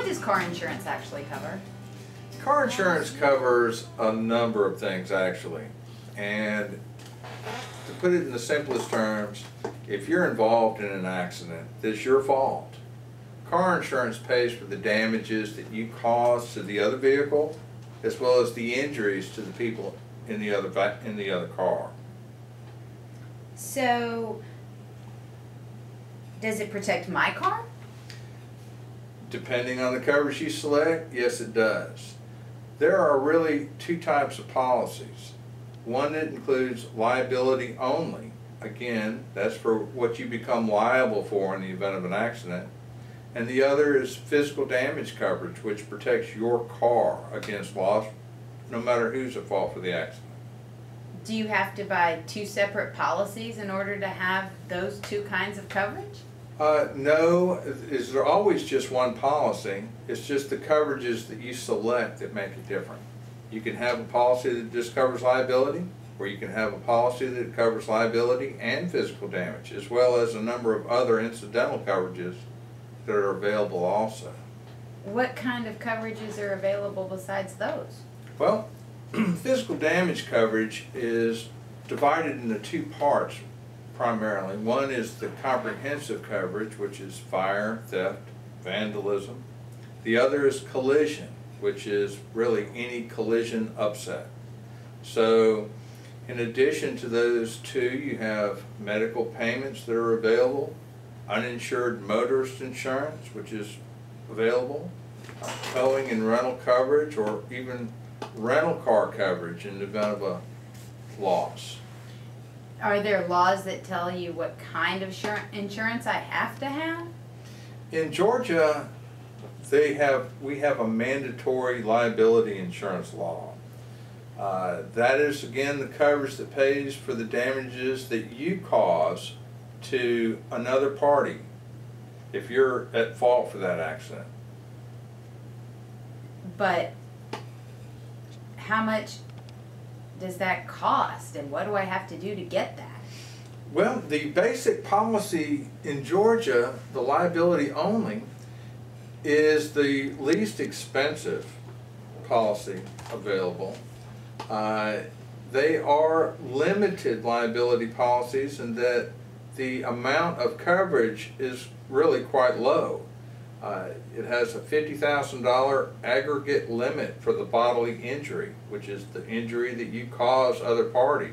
what does car insurance actually cover? Car insurance covers a number of things actually, and to put it in the simplest terms, if you're involved in an accident, it's your fault. Car insurance pays for the damages that you cause to the other vehicle, as well as the injuries to the people in the other car. So, does it protect my car? Depending on the coverage you select, yes it does. There are really two types of policies. One that includes liability only. Again, that's for what you become liable for in the event of an accident. And the other is physical damage coverage, which protects your car against loss, no matter who's at fault for the accident. Do you have to buy two separate policies in order to have those two kinds of coverage? No, is there always just one policy? It's just the coverages that you select that make it different. You can have a policy that just covers liability, or you can have a policy that covers liability and physical damage, as well as a number of other incidental coverages that are available also. What kind of coverages are available besides those? Well, physical damage coverage is divided into two parts primarily. One is the comprehensive coverage, which is fire, theft, vandalism. The other is collision, which is really any collision upset. So in addition to those two, you have medical payments that are available, uninsured motorist insurance, which is available, towing and rental coverage, or even rental car coverage in the event of a loss. Are there laws that tell you what kind of insurance I have to have? In Georgia, we have a mandatory liability insurance law. That is, again, the coverage that pays for the damages that you cause to another party if you're at fault for that accident. But how much does that cost, and what do I have to do to get that? Well, the basic policy in Georgia, the liability only, is the least expensive policy available. They are limited liability policies in that the amount of coverage is really quite low. It has a $50,000 aggregate limit for the bodily injury, which is the injury that you cause other party,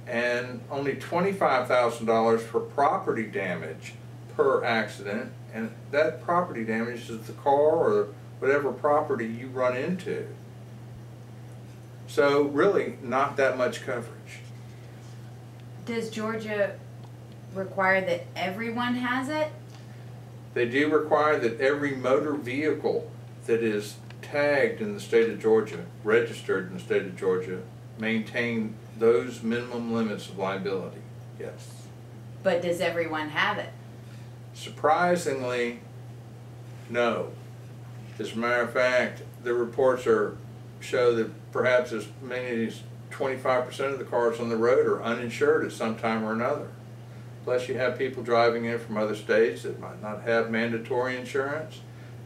and only $25,000 for property damage per accident, and that property damage is the car or whatever property you run into. So really not that much coverage. Does Georgia require that everyone has it? They do require that every motor vehicle that is tagged in the state of Georgia, registered in the state of Georgia, maintain those minimum limits of liability, yes. But does everyone have it? Surprisingly, no. As a matter of fact, the reports show that perhaps as many as 25% of the cars on the road are uninsured at some time or another. Plus you have people driving in from other states that might not have mandatory insurance.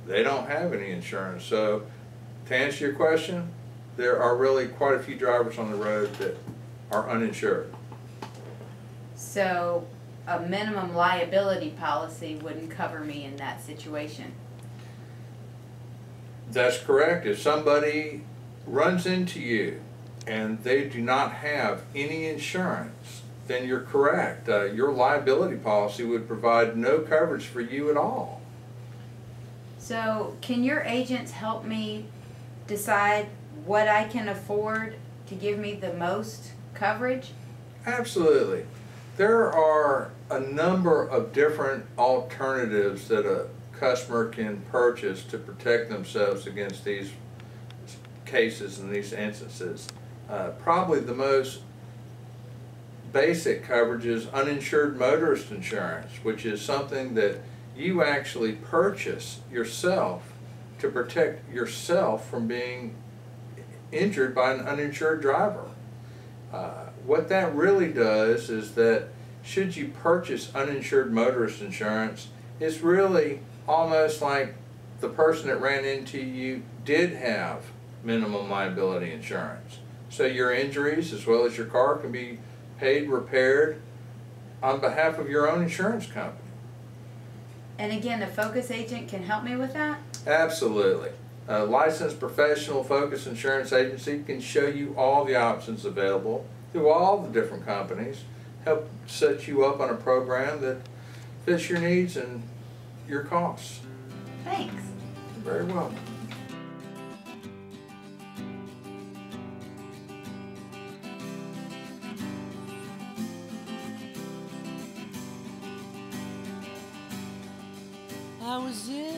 They don't have any insurance. So to answer your question, there are really quite a few drivers on the road that are uninsured. So a minimum liability policy wouldn't cover me in that situation? That's correct. If somebody runs into you and they do not have any insurance, then you're correct. Your liability policy would provide no coverage for you at all. So can your agents help me decide what I can afford to give me the most coverage? Absolutely. There are a number of different alternatives that a customer can purchase to protect themselves against these cases and these instances. Probably the most basic coverage is uninsured motorist insurance, which is something that you actually purchase yourself to protect yourself from being injured by an uninsured driver. What that really does is that should you purchase uninsured motorist insurance, it's really almost like the person that ran into you did have minimum liability insurance. So your injuries as well as your car can be paid, repaired on behalf of your own insurance company. And again, a Focus agent can help me with that? Absolutely. A licensed professional Focus insurance agency can show you all the options available through all the different companies, help set you up on a program that fits your needs and your costs. Thanks. You're very welcome. I was in